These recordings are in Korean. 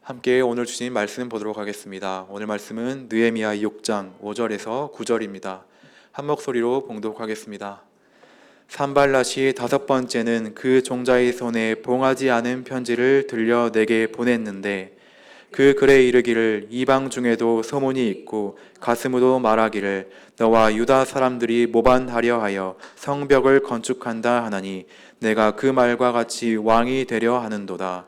함께 오늘 주신 말씀 보도록 하겠습니다. 오늘 말씀은 느헤미야 6장 5절에서 9절입니다. 한 목소리로 봉독하겠습니다. 산발랏이 다섯 번째는 그 종자의 손에 봉하지 않은 편지를 들려 내게 보냈는데 그 글에 이르기를 이방 중에도 소문이 있고 가슴으로 말하기를 너와 유다 사람들이 모반하려 하여 성벽을 건축한다 하나니 내가 그 말과 같이 왕이 되려 하는도다.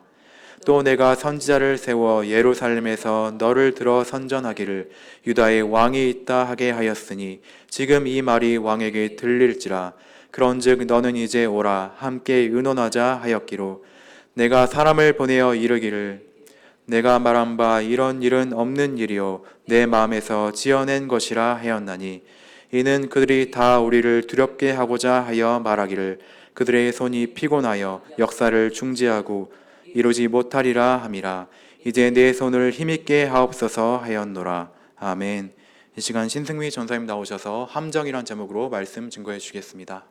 또 내가 선지자를 세워 예루살렘에서 너를 들어 선전하기를 유다에 왕이 있다 하게 하였으니 지금 이 말이 왕에게 들릴지라. 그런즉 너는 이제 오라 함께 의논하자 하였기로 내가 사람을 보내어 이르기를 내가 말한 바 이런 일은 없는 일이요 내 마음에서 지어낸 것이라 하였나니 이는 그들이 다 우리를 두렵게 하고자 하여 말하기를 그들의 손이 피곤하여 역사를 중지하고 이루지 못하리라 함이라. 이제 내 손을 힘있게 하옵소서 하였노라. 아멘. 이 시간 신승미 전사님 나오셔서 함정이란 제목으로 말씀 증거해 주시겠습니다.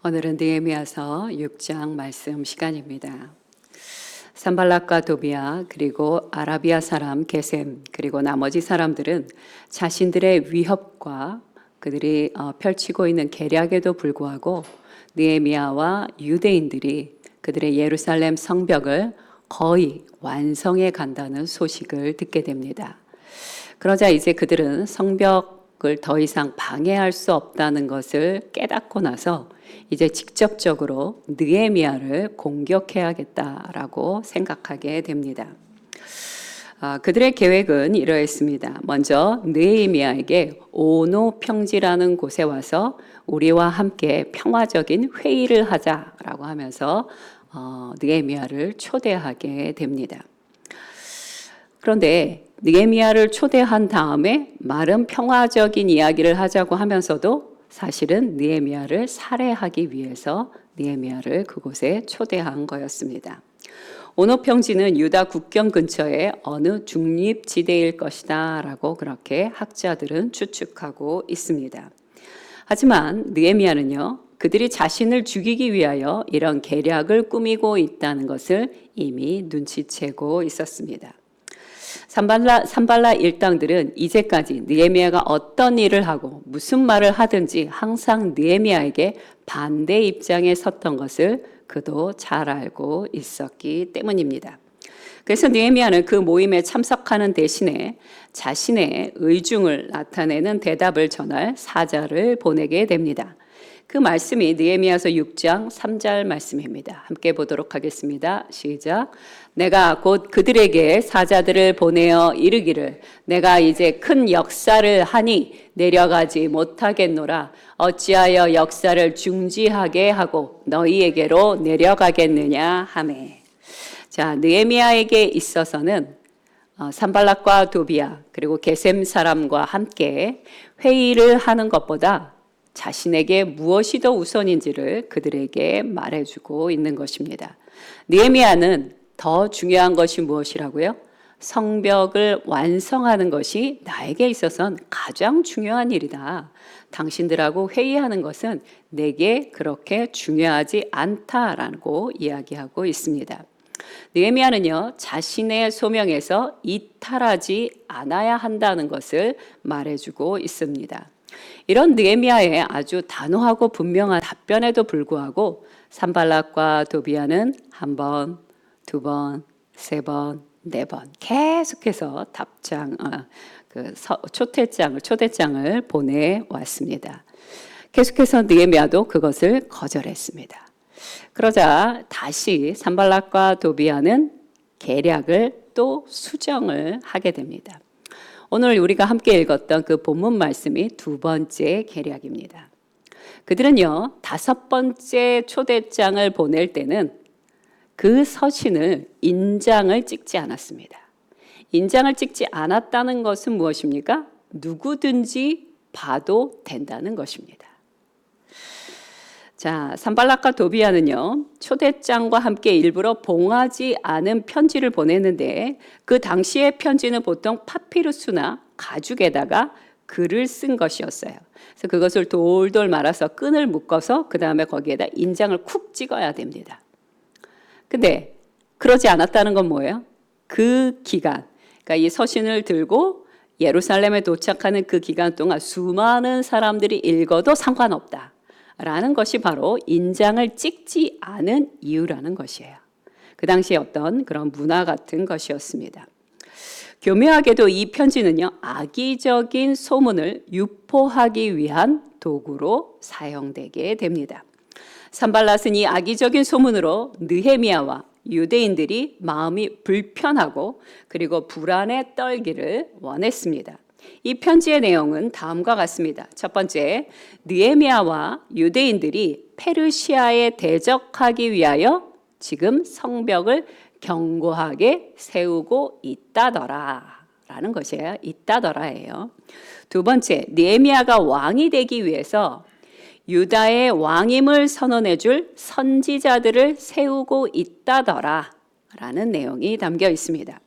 오늘은 느헤미야서 6장 말씀 시간입니다. 산발랏과 도비야 그리고 아라비아 사람 게셈 그리고 나머지 사람들은 자신들의 위협과 그들이 펼치고 있는 계략에도 불구하고 느헤미야와 유대인들이 그들의 예루살렘 성벽을 거의 완성해 간다는 소식을 듣게 됩니다. 그러자 이제 그들은 성벽을 더 이상 방해할 수 없다는 것을 깨닫고 나서 이제 직접적으로 느헤미야를 공격해야겠다라고 생각하게 됩니다. 그들의 계획은 이러했습니다. 먼저 느헤미야에게 오노 평지라는 곳에 와서 우리와 함께 평화적인 회의를 하자라고 하면서 느헤미야를 초대하게 됩니다. 그런데 느헤미야를 초대한 다음에 말은 평화적인 이야기를 하자고 하면서도 사실은 느헤미야를 살해하기 위해서 느헤미야를 그곳에 초대한 거였습니다. 오노 평지는 유다 국경 근처의 어느 중립지대일 것이다 라고 그렇게 학자들은 추측하고 있습니다. 하지만 느헤미야는요, 그들이 자신을 죽이기 위하여 이런 계략을 꾸미고 있다는 것을 이미 눈치채고 있었습니다. 산발랏 일당들은 이제까지 느헤미야가 어떤 일을 하고 무슨 말을 하든지 항상 느헤미야에게 반대 입장에 섰던 것을 그도 잘 알고 있었기 때문입니다. 그래서 느헤미야는 그 모임에 참석하는 대신에 자신의 의중을 나타내는 대답을 전할 사자를 보내게 됩니다. 그 말씀이 느헤미야서 6장 3절 말씀입니다. 함께 보도록 하겠습니다. 시작. 내가 곧 그들에게 사자들을 보내어 이르기를 내가 이제 큰 역사를 하니 내려가지 못하겠노라. 어찌하여 역사를 중지하게 하고 너희에게로 내려가겠느냐 하매. 자, 느헤미야에게 있어서는 산발랏과 도비야 그리고 게셈 사람과 함께 회의를 하는 것보다 자신에게 무엇이 더 우선인지를 그들에게 말해주고 있는 것입니다. 느헤미야는 더 중요한 것이 무엇이라고요? 성벽을 완성하는 것이 나에게 있어서는 가장 중요한 일이다. 당신들하고 회의하는 것은 내게 그렇게 중요하지 않다라고 이야기하고 있습니다. 느헤미야는요, 자신의 소명에서 이탈하지 않아야 한다는 것을 말해주고 있습니다. 이런 느헤미야의 아주 단호하고 분명한 답변에도 불구하고 산발랏과 도비야는 한 번, 두 번, 세 번, 네 번 계속해서 초대장을 보내왔습니다. 계속해서 느헤미야도 그것을 거절했습니다. 그러자 다시 산발랏과 도비야는 계략을 또 수정을 하게 됩니다. 오늘 우리가 함께 읽었던 그 본문 말씀이 두 번째 계략입니다. 그들은요, 다섯 번째 초대장을 보낼 때는 그 서신을 인장을 찍지 않았습니다. 인장을 찍지 않았다는 것은 무엇입니까? 누구든지 봐도 된다는 것입니다. 자, 산발랏과 도비야는요, 초대장과 함께 일부러 봉하지 않은 편지를 보냈는데 그 당시의 편지는 보통 파피루스나 가죽에다가 글을 쓴 것이었어요. 그래서 그것을 돌돌 말아서 끈을 묶어서 그 다음에 거기에다 인장을 쿡 찍어야 됩니다. 근데 그러지 않았다는 건 뭐예요? 그 기간, 그러니까 이 서신을 들고 예루살렘에 도착하는 그 기간 동안 수많은 사람들이 읽어도 상관없다라는 것이 바로 인장을 찍지 않은 이유라는 것이에요. 그 당시에 어떤 그런 문화 같은 것이었습니다. 교묘하게도 이 편지는요, 악의적인 소문을 유포하기 위한 도구로 사용되게 됩니다. 산발랏은 이 악의적인 소문으로 느헤미야와 유대인들이 마음이 불편하고 그리고 불안에 떨기를 원했습니다. 이 편지의 내용은 다음과 같습니다. 첫 번째, 느헤미야와 유대인들이 페르시아에 대적하기 위하여 지금 성벽을 견고하게 세우고 있다더라 라는 것이에요. 있다더라예요. 두 번째, 느헤미야가 왕이 되기 위해서 유다의 왕임을 선언해 줄 선지자들을 세우고 있다더라 라는 내용이 담겨 있습니다.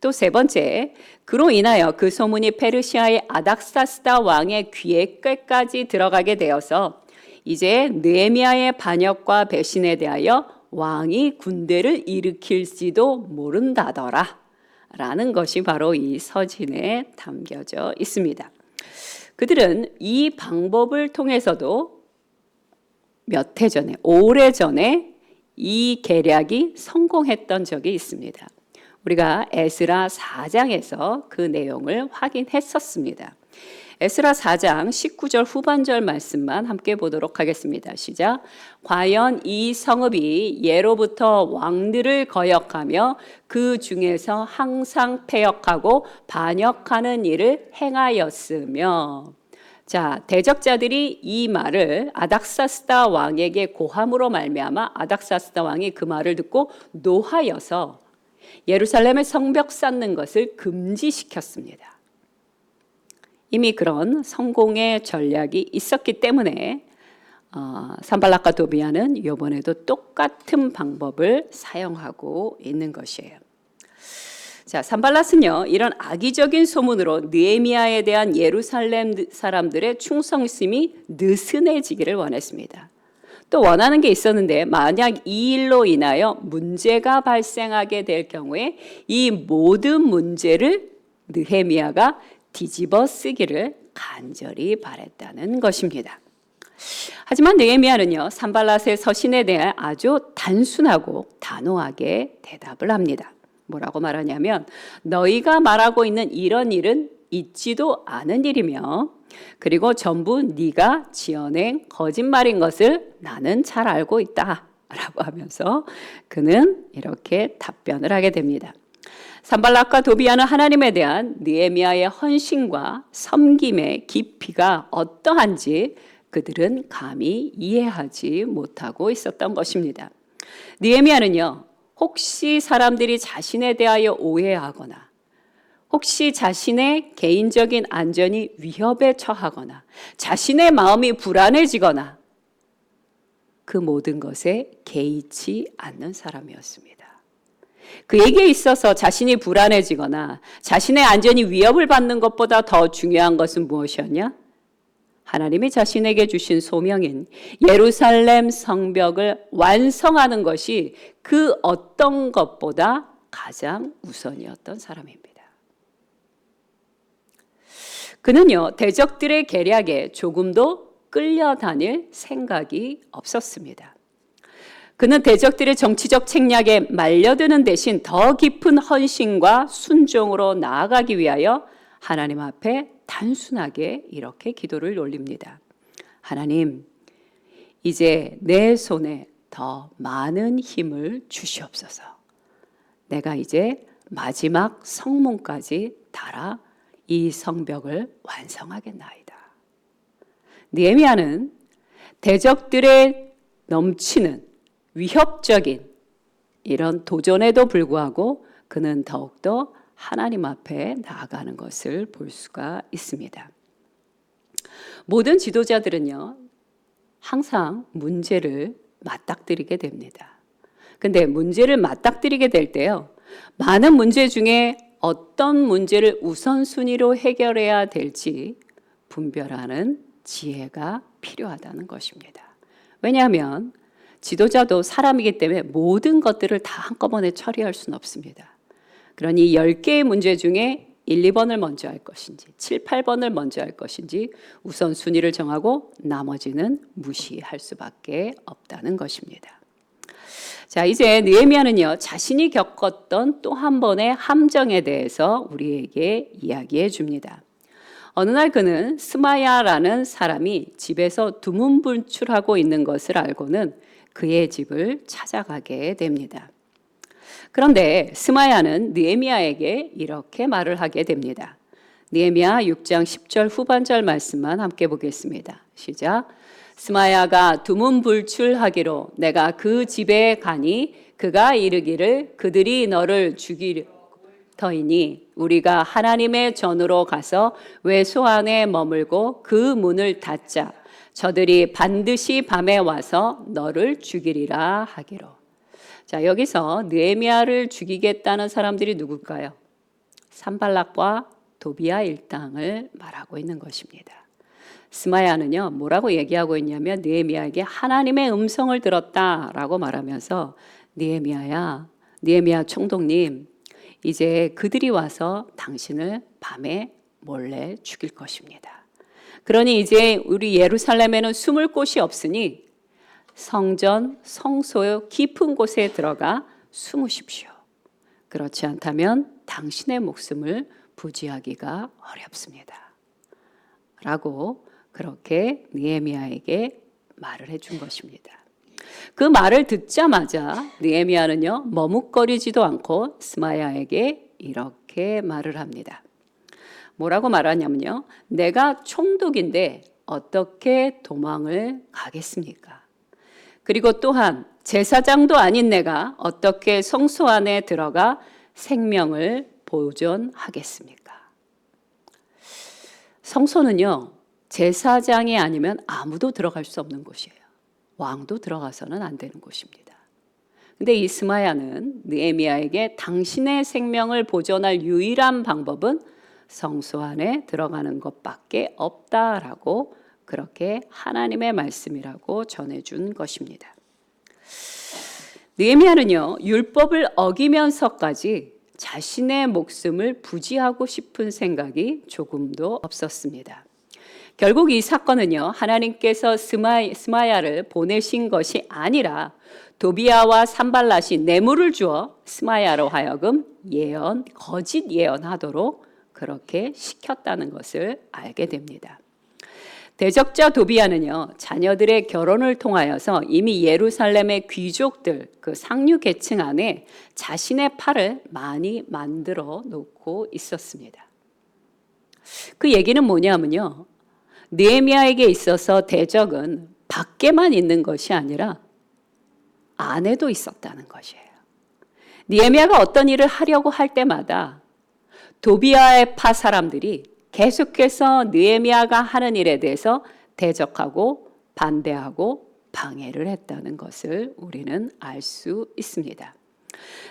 또 세 번째, 그로 인하여 그 소문이 페르시아의 아닥사스다 왕의 귀에 꾀까지 들어가게 되어서 이제 느헤미야의 반역과 배신에 대하여 왕이 군대를 일으킬지도 모른다더라 라는 것이 바로 이 서신에 담겨져 있습니다. 그들은 이 방법을 통해서도 몇 해 전에, 오래전에 이 계략이 성공했던 적이 있습니다. 우리가 에스라 4장에서 그 내용을 확인했었습니다. 에스라 4장 19절 후반절 말씀만 함께 보도록 하겠습니다. 시작. 과연 이 성읍이 예로부터 왕들을 거역하며 그 중에서 항상 패역하고 반역하는 일을 행하였으며. 자, 대적자들이 이 말을 아닥사스다 왕에게 고함으로 말미암아 아닥사스다 왕이 그 말을 듣고 노하여서 예루살렘의 성벽 쌓는 것을 금지시켰습니다. 이미 그런 성공의 전략이 있었기 때문에 산발랏과 도비아는 이번에도 똑같은 방법을 사용하고 있는 것이에요. 자, 산발랏은요, 이런 악의적인 소문으로 느헤미야에 대한 예루살렘 사람들의 충성심이 느슨해지기를 원했습니다. 또 원하는 게 있었는데 만약 이 일로 인하여 문제가 발생하게 될 경우에 이 모든 문제를 느헤미야가 뒤집어 쓰기를 간절히 바랬다는 것입니다. 하지만 느헤미야는요, 산발랏의 서신에 대해 아주 단순하고 단호하게 대답을 합니다. 뭐라고 말하냐면 너희가 말하고 있는 이런 일은 있지도 않은 일이며 그리고 전부 네가 지어낸 거짓말인 것을 나는 잘 알고 있다 라고 하면서 그는 이렇게 답변을 하게 됩니다. 산발랏과 도비아는 하나님에 대한 느헤미야의 헌신과 섬김의 깊이가 어떠한지 그들은 감히 이해하지 못하고 있었던 것입니다. 느헤미야는요, 혹시 사람들이 자신에 대하여 오해하거나 혹시 자신의 개인적인 안전이 위협에 처하거나 자신의 마음이 불안해지거나 그 모든 것에 개의치 않는 사람이었습니다. 그에게 있어서 자신이 불안해지거나 자신의 안전이 위협을 받는 것보다 더 중요한 것은 무엇이었냐? 하나님이 자신에게 주신 소명인 예루살렘 성벽을 완성하는 것이 그 어떤 것보다 가장 우선이었던 사람입니다. 그는요, 대적들의 계략에 조금도 끌려다닐 생각이 없었습니다. 그는 대적들의 정치적 책략에 말려드는 대신 더 깊은 헌신과 순종으로 나아가기 위하여 하나님 앞에 단순하게 이렇게 기도를 올립니다. 하나님, 이제 내 손에 더 많은 힘을 주시옵소서. 내가 이제 마지막 성문까지 달아 이 성벽을 완성하겠나이다. 느헤미야는 대적들의 넘치는 위협적인 이런 도전에도 불구하고 그는 더욱더 하나님 앞에 나아가는 것을 볼 수가 있습니다. 모든 지도자들은요, 항상 문제를 맞닥뜨리게 됩니다. 근데 문제를 맞닥뜨리게 될 때요, 많은 문제 중에 어떤 문제를 우선순위로 해결해야 될지 분별하는 지혜가 필요하다는 것입니다. 왜냐하면 지도자도 사람이기 때문에 모든 것들을 다 한꺼번에 처리할 수는 없습니다. 그러니 10개의 문제 중에 1, 2번을 먼저 할 것인지 7, 8번을 먼저 할 것인지 우선순위를 정하고 나머지는 무시할 수밖에 없다는 것입니다. 자, 이제 느헤미야는요, 자신이 겪었던 또 한 번의 함정에 대해서 우리에게 이야기해 줍니다. 어느 날 그는 스마야라는 사람이 집에서 두문불출하고 있는 것을 알고는 그의 집을 찾아가게 됩니다. 그런데 스마야는 느헤미야에게 이렇게 말을 하게 됩니다. 느헤미야 6장 10절 후반절 말씀만 함께 보겠습니다. 시작. 스마야가 두문불출하기로 내가 그 집에 가니 그가 이르기를 그들이 너를 죽이터이니 우리가 하나님의 전으로 가서 외소 안에 머물고 그 문을 닫자. 저들이 반드시 밤에 와서 너를 죽이리라 하기로. 자, 여기서 느헤미야를 죽이겠다는 사람들이 누굴까요? 산발락과 도비야 일당을 말하고 있는 것입니다. 스마야는요, 뭐라고 얘기하고 있냐면 느헤미야에게 하나님의 음성을 들었다라고 말하면서 느헤미야 총독님, 이제 그들이 와서 당신을 밤에 몰래 죽일 것입니다. 그러니 이제 우리 예루살렘에는 숨을 곳이 없으니 성전, 성소의 깊은 곳에 들어가 숨으십시오. 그렇지 않다면 당신의 목숨을 부지하기가 어렵습니다. 라고 그렇게 느헤미야에게 말을 해준 것입니다. 그 말을 듣자마자 느헤미야는요, 머뭇거리지도 않고 스마야에게 이렇게 말을 합니다. 뭐라고 말하냐면요, 내가 총독인데 어떻게 도망을 가겠습니까? 그리고 또한 제사장도 아닌 내가 어떻게 성소 안에 들어가 생명을 보존하겠습니까? 성소는요, 제사장이 아니면 아무도 들어갈 수 없는 곳이에요. 왕도 들어가서는 안 되는 곳입니다. 근데 이 스마야는 느헤미야에게 당신의 생명을 보존할 유일한 방법은 성소 안에 들어가는 것밖에 없다라고 그렇게 하나님의 말씀이라고 전해준 것입니다. 느헤미야는요, 율법을 어기면서까지 자신의 목숨을 부지하고 싶은 생각이 조금도 없었습니다. 결국 이 사건은요, 하나님께서 스마야를 보내신 것이 아니라 도비야와 산발랏이 뇌물을 주어 스마야로 하여금 거짓 예언하도록 그렇게 시켰다는 것을 알게 됩니다. 대적자 도비야는요, 자녀들의 결혼을 통하여서 이미 예루살렘의 귀족들, 그 상류 계층 안에 자신의 팔을 많이 만들어 놓고 있었습니다. 그 얘기는 뭐냐면요, 느헤미야에게 있어서 대적은 밖에만 있는 것이 아니라 안에도 있었다는 것이에요. 느헤미야가 어떤 일을 하려고 할 때마다 도비야의 파 사람들이 계속해서 느헤미야가 하는 일에 대해서 대적하고 반대하고 방해를 했다는 것을 우리는 알 수 있습니다.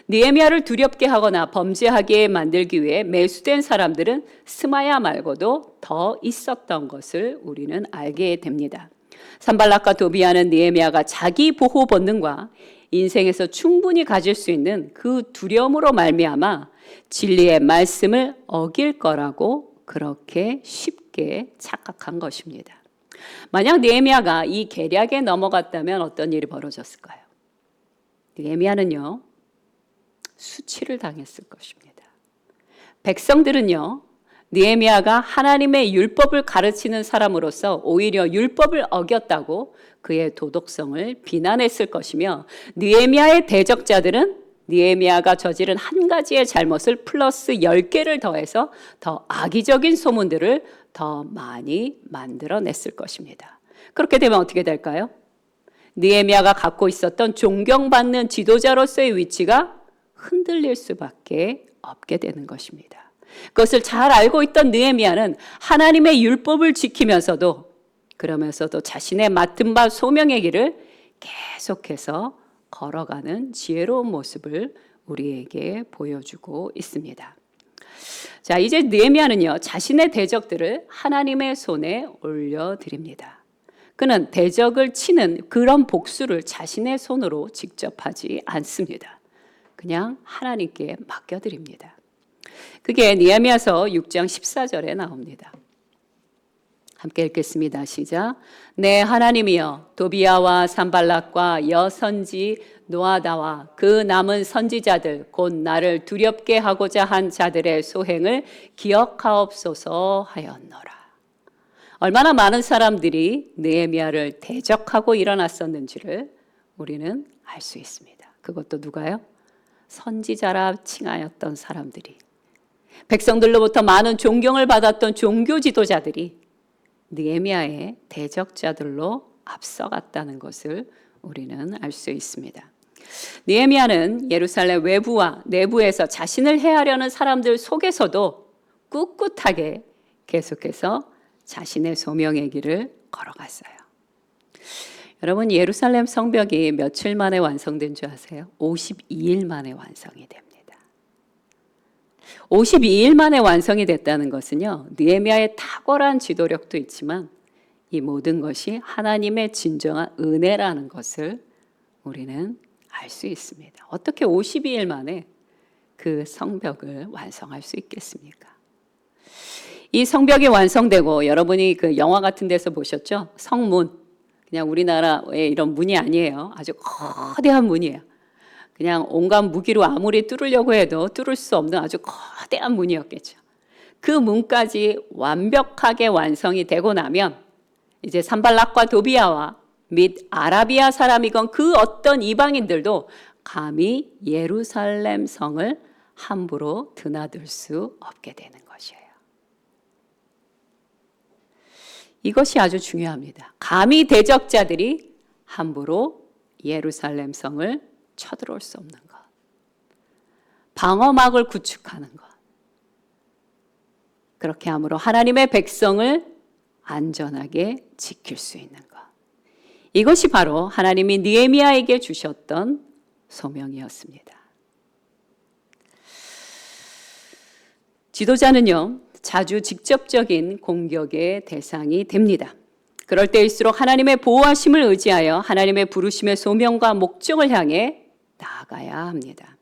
느헤미야를 두렵게 하거나 범죄하게 만들기 위해 매수된 사람들은 스마야 말고도 더 있었던 것을 우리는 알게 됩니다. 산발락과 도비야는 느헤미야가 자기 보호 본능과 인생에서 충분히 가질 수 있는 그 두려움으로 말미암아 진리의 말씀을 어길 거라고 그렇게 쉽게 착각한 것입니다. 만약 느헤미야가 이 계략에 넘어갔다면 어떤 일이 벌어졌을까요? 느헤미야는요, 수치를 당했을 것입니다. 백성들은요, 느헤미야가 하나님의 율법을 가르치는 사람으로서 오히려 율법을 어겼다고 그의 도덕성을 비난했을 것이며, 느헤미야의 대적자들은 느헤미야가 저지른 한 가지의 잘못을 플러스 10개를 더해서 더 악의적인 소문들을 더 많이 만들어냈을 것입니다. 그렇게 되면 어떻게 될까요? 느헤미야가 갖고 있었던 존경받는 지도자로서의 위치가 흔들릴 수밖에 없게 되는 것입니다. 그것을 잘 알고 있던 느헤미야는 하나님의 율법을 지키면서도 그러면서도 자신의 맡은 바 소명의 길을 계속해서 걸어가는 지혜로운 모습을 우리에게 보여주고 있습니다. 자, 이제 느헤미야는요, 자신의 대적들을 하나님의 손에 올려드립니다. 그는 대적을 치는 그런 복수를 자신의 손으로 직접 하지 않습니다. 그냥 하나님께 맡겨드립니다. 그게 느헤미야서 6장 14절에 나옵니다. 함께 읽겠습니다. 시작. 내 하나님이여, 도비야와 산발락과 여선지 노아다와 그 남은 선지자들 곧 나를 두렵게 하고자 한 자들의 소행을 기억하옵소서 하였노라. 얼마나 많은 사람들이 느헤미야를 대적하고 일어났었는지를 우리는 알 수 있습니다. 그것도 누가요? 선지자라 칭하였던 사람들이, 백성들로부터 많은 존경을 받았던 종교 지도자들이 느헤미야의 대적자들로 앞서갔다는 것을 우리는 알 수 있습니다. 느헤미야는 예루살렘 외부와 내부에서 자신을 해하려는 사람들 속에서도 꿋꿋하게 계속해서 자신의 소명의 길을 걸어갔어요. 여러분, 예루살렘 성벽이 며칠 만에 완성된 줄 아세요? 52일 만에 완성이 됩니다. 52일 만에 완성이 됐다는 것은요, 느헤미야의 탁월한 지도력도 있지만 이 모든 것이 하나님의 진정한 은혜라는 것을 우리는 알 수 있습니다. 어떻게 52일 만에 그 성벽을 완성할 수 있겠습니까? 이 성벽이 완성되고, 여러분이 그 영화 같은 데서 보셨죠? 성문. 그냥 우리나라의 이런 문이 아니에요. 아주 거대한 문이에요. 그냥 온갖 무기로 아무리 뚫으려고 해도 뚫을 수 없는 아주 거대한 문이었겠죠. 그 문까지 완벽하게 완성이 되고 나면 이제 산발락과 도비야와 및 아라비아 사람이건 그 어떤 이방인들도 감히 예루살렘 성을 함부로 드나들 수 없게 되는 것이에요. 이것이 아주 중요합니다. 감히 대적자들이 함부로 예루살렘 성을 쳐들어올 수 없는 것, 방어막을 구축하는 것, 그렇게 함으로 하나님의 백성을 안전하게 지킬 수 있는 것, 이것이 바로 하나님이 느헤미야에게 주셨던 소명이었습니다. 지도자는요, 자주 직접적인 공격의 대상이 됩니다. 그럴 때일수록 하나님의 보호하심을 의지하여 하나님의 부르심의 소명과 목적을 향해 나아가야 합니다.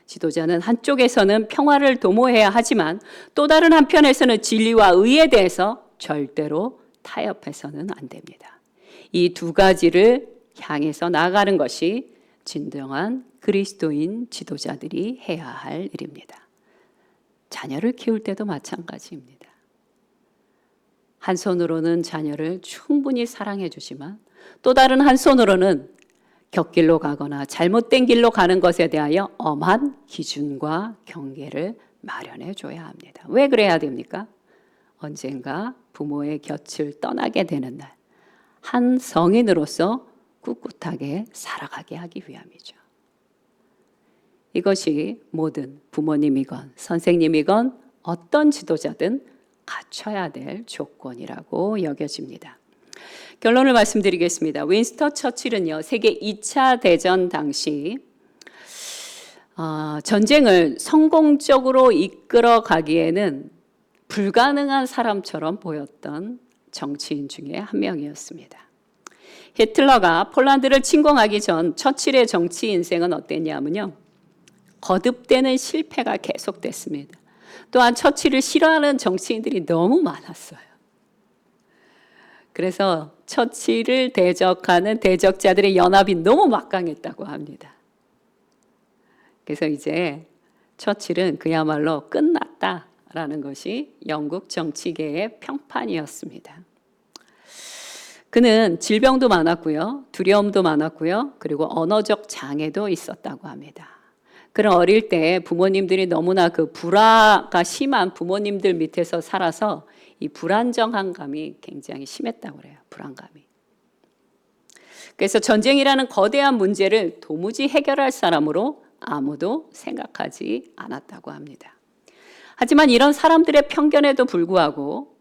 지도자는 한쪽에서는 평화를 도모해야 하지만 또 다른 한편에서는 진리와 의에 대해서 절대로 타협해서는 안 됩니다. 이 두 가지를 향해서 나아가는 것이 진정한 그리스도인 지도자들이 해야 할 일입니다. 자녀를 키울 때도 마찬가지입니다. 한 손으로는 자녀를 충분히 사랑해 주지만 또 다른 한 손으로는 곁길로 가거나 잘못된 길로 가는 것에 대하여 엄한 기준과 경계를 마련해 줘야 합니다. 왜 그래야 됩니까? 언젠가 부모의 곁을 떠나게 되는 날, 한 성인으로서 꿋꿋하게 살아가게 하기 위함이죠. 이것이 모든 부모님이건 선생님이건 어떤 지도자든 갖춰야 될 조건이라고 여겨집니다. 결론을 말씀드리겠습니다. 윈스턴 처칠은요, 세계 2차 대전 당시 전쟁을 성공적으로 이끌어 가기에는 불가능한 사람처럼 보였던 정치인 중에 한 명이었습니다. 히틀러가 폴란드를 침공하기 전 처칠의 정치 인생은 어땠냐면요, 거듭되는 실패가 계속됐습니다. 또한 처칠을 싫어하는 정치인들이 너무 많았어요. 그래서 처칠을 대적하는 대적자들의 연합이 너무 막강했다고 합니다. 그래서 이제 처칠은 그야말로 끝났다라는 것이 영국 정치계의 평판이었습니다. 그는 질병도 많았고요, 두려움도 많았고요, 그리고 언어적 장애도 있었다고 합니다. 그런 어릴 때 부모님들이 너무나 그 불화가 심한 부모님들 밑에서 살아서 이 불안정한 감이 굉장히 심했다고 그래요. 불안감이. 그래서 전쟁이라는 거대한 문제를 도무지 해결할 사람으로 아무도 생각하지 않았다고 합니다. 하지만 이런 사람들의 편견에도 불구하고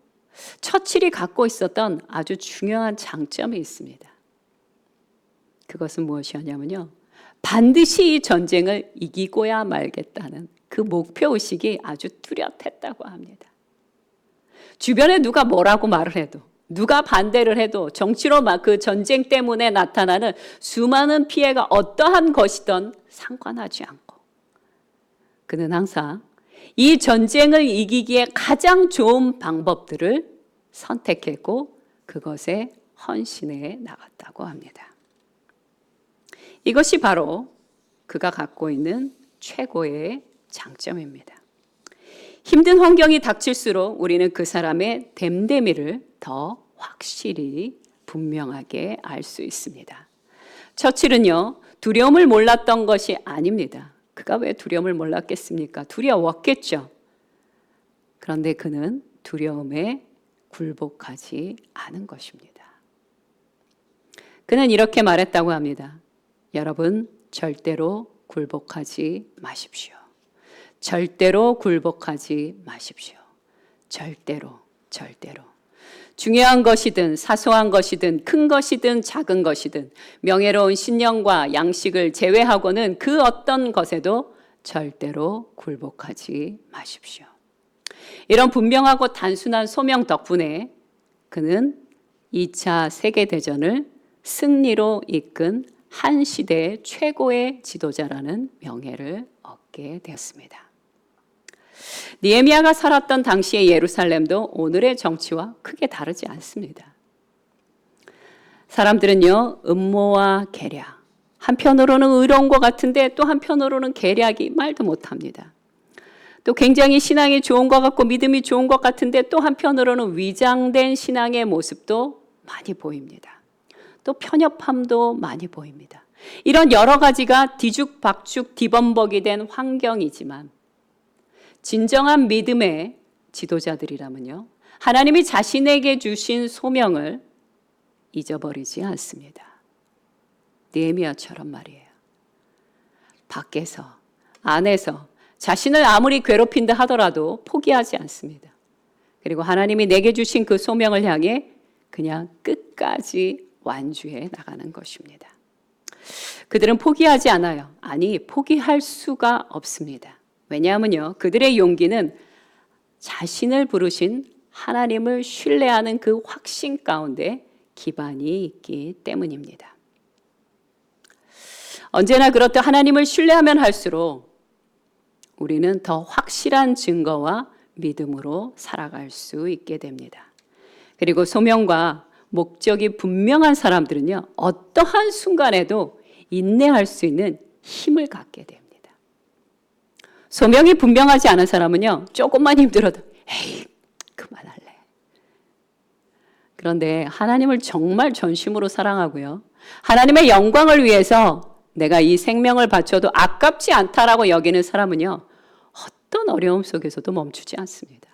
처칠이 갖고 있었던 아주 중요한 장점이 있습니다. 그것은 무엇이었냐면요, 반드시 이 전쟁을 이기고야 말겠다는 그 목표의식이 아주 뚜렷했다고 합니다. 주변에 누가 뭐라고 말을 해도, 누가 반대를 해도, 정치로 막 그 전쟁 때문에 나타나는 수많은 피해가 어떠한 것이든 상관하지 않고, 그는 항상 이 전쟁을 이기기에 가장 좋은 방법들을 선택했고 그것에 헌신해 나갔다고 합니다. 이것이 바로 그가 갖고 있는 최고의 장점입니다. 힘든 환경이 닥칠수록 우리는 그 사람의 됨됨이를 더 확실히 분명하게 알 수 있습니다. 처칠은요, 두려움을 몰랐던 것이 아닙니다. 그가 왜 두려움을 몰랐겠습니까? 두려웠겠죠. 그런데 그는 두려움에 굴복하지 않은 것입니다. 그는 이렇게 말했다고 합니다. 여러분, 절대로 굴복하지 마십시오. 절대로 굴복하지 마십시오. 절대로. 중요한 것이든 사소한 것이든 큰 것이든 작은 것이든 명예로운 신념과 양식을 제외하고는 그 어떤 것에도 절대로 굴복하지 마십시오. 이런 분명하고 단순한 소명 덕분에 그는 2차 세계대전을 승리로 이끈 한 시대의 최고의 지도자라는 명예를 얻게 되었습니다. 느헤미야가 살았던 당시의 예루살렘도 오늘의 정치와 크게 다르지 않습니다. 사람들은요, 음모와 계략, 한편으로는 의로운 것 같은데 또 한편으로는 계략이 말도 못합니다. 또 굉장히 신앙이 좋은 것 같고 믿음이 좋은 것 같은데 또 한편으로는 위장된 신앙의 모습도 많이 보입니다. 또 편협함도 많이 보입니다. 이런 여러 가지가 뒤죽박죽 뒤범벅이 된 환경이지만 진정한 믿음의 지도자들이라면요, 하나님이 자신에게 주신 소명을 잊어버리지 않습니다. 느헤미야처럼 말이에요. 밖에서, 안에서 자신을 아무리 괴롭힌다 하더라도 포기하지 않습니다. 그리고 하나님이 내게 주신 그 소명을 향해 그냥 끝까지 완주해 나가는 것입니다. 그들은 포기하지 않아요. 아니, 포기할 수가 없습니다. 왜냐하면요, 그들의 용기는 자신을 부르신 하나님을 신뢰하는 그 확신 가운데 기반이 있기 때문입니다. 언제나 그렇듯 하나님을 신뢰하면 할수록 우리는 더 확실한 증거와 믿음으로 살아갈 수 있게 됩니다. 그리고 소명과 목적이 분명한 사람들은요, 어떠한 순간에도 인내할 수 있는 힘을 갖게 됩니다. 소명이 분명하지 않은 사람은요, 조금만 힘들어도 에이, 그만할래. 그런데 하나님을 정말 전심으로 사랑하고요, 하나님의 영광을 위해서 내가 이 생명을 바쳐도 아깝지 않다라고 여기는 사람은요, 어떤 어려움 속에서도 멈추지 않습니다.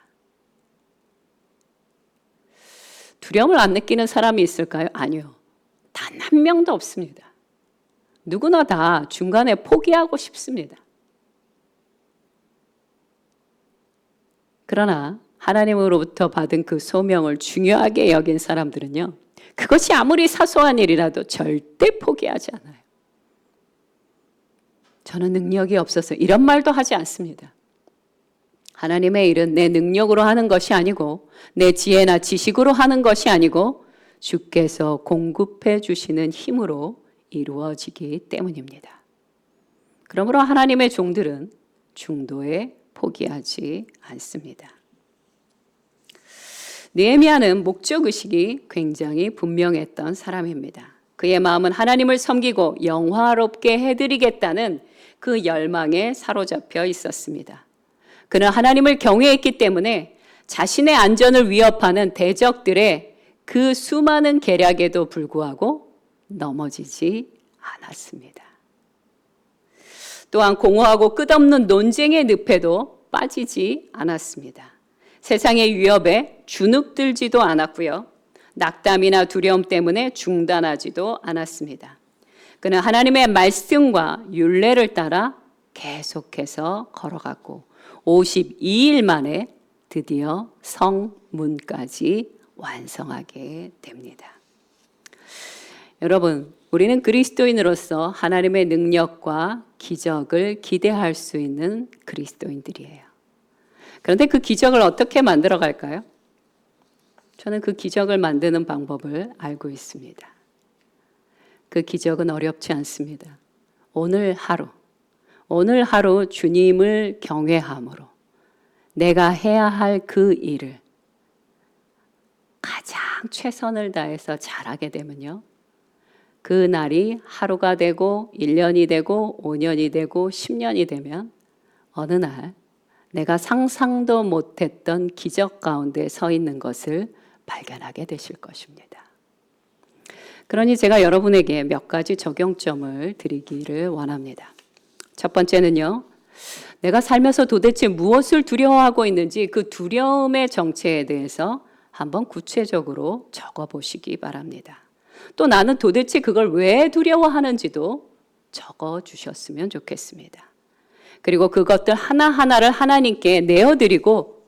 두려움을 안 느끼는 사람이 있을까요? 아니요. 단 한 명도 없습니다. 누구나 다 중간에 포기하고 싶습니다. 그러나 하나님으로부터 받은 그 소명을 중요하게 여긴 사람들은요, 그것이 아무리 사소한 일이라도 절대 포기하지 않아요. 저는 능력이 없어서 이런 말도 하지 않습니다. 하나님의 일은 내 능력으로 하는 것이 아니고 내 지혜나 지식으로 하는 것이 아니고 주께서 공급해 주시는 힘으로 이루어지기 때문입니다. 그러므로 하나님의 종들은 중도에 포기하지 않습니다. 느헤미야는 목적의식이 굉장히 분명했던 사람입니다. 그의 마음은 하나님을 섬기고 영화롭게 해드리겠다는 그 열망에 사로잡혀 있었습니다. 그는 하나님을 경외했기 때문에 자신의 안전을 위협하는 대적들의 그 수많은 계략에도 불구하고 넘어지지 않았습니다. 또한 공허하고 끝없는 논쟁의 늪에도 빠지지 않았습니다. 세상의 위협에 주눅들지도 않았고요, 낙담이나 두려움 때문에 중단하지도 않았습니다. 그는 하나님의 말씀과 율례를 따라 계속해서 걸어갔고 52일 만에 드디어 성문까지 완성하게 됩니다. 여러분, 우리는 그리스도인으로서 하나님의 능력과 기적을 기대할 수 있는 그리스도인들이에요. 그런데 그 기적을 어떻게 만들어 갈까요? 저는 그 기적을 만드는 방법을 알고 있습니다. 그 기적은 어렵지 않습니다. 오늘 하루 주님을 경외함으로 내가 해야 할 그 일을 가장 최선을 다해서 잘하게 되면요. 그 날이 하루가 되고 1년이 되고 5년이 되고 10년이 되면 어느 날 내가 상상도 못했던 기적 가운데 서 있는 것을 발견하게 되실 것입니다. 그러니 제가 여러분에게 몇 가지 적용점을 드리기를 원합니다. 첫 번째는요. 내가 살면서 도대체 무엇을 두려워하고 있는지 그 두려움의 정체에 대해서 한번 구체적으로 적어보시기 바랍니다. 또 나는 도대체 그걸 왜 두려워하는지도 적어주셨으면 좋겠습니다. 그리고 그것들 하나하나를 하나님께 내어드리고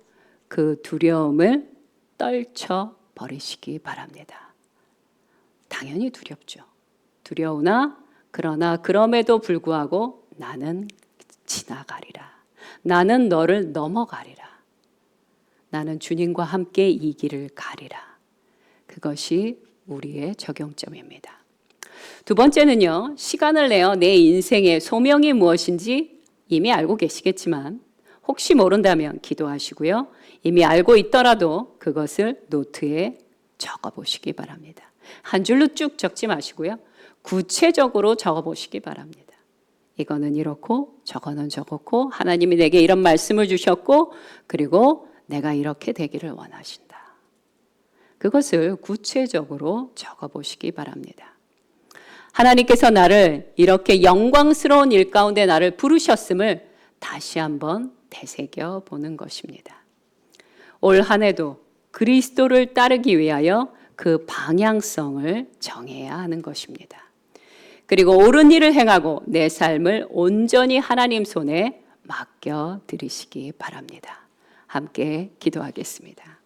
그 두려움을 떨쳐버리시기 바랍니다. 당연히 두렵죠. 두려우나 그러나 그럼에도 불구하고 나는 지나가리라. 나는 너를 넘어가리라. 나는 주님과 함께 이 길을 가리라. 그것이 우리의 적용점입니다. 두 번째는요. 시간을 내어 내 인생의 소명이 무엇인지 이미 알고 계시겠지만 혹시 모른다면 기도하시고요. 이미 알고 있더라도 그것을 노트에 적어보시기 바랍니다. 한 줄로 쭉 적지 마시고요. 구체적으로 적어보시기 바랍니다. 이거는 이렇고 저거는 저렇고 하나님이 내게 이런 말씀을 주셨고 그리고 내가 이렇게 되기를 원하신다. 그것을 구체적으로 적어보시기 바랍니다. 하나님께서 나를 이렇게 영광스러운 일 가운데 나를 부르셨음을 다시 한번 되새겨 보는 것입니다. 올 한 해도 그리스도를 따르기 위하여 그 방향성을 정해야 하는 것입니다. 그리고 옳은 일을 행하고 내 삶을 온전히 하나님 손에 맡겨 드리시기 바랍니다. 함께 기도하겠습니다.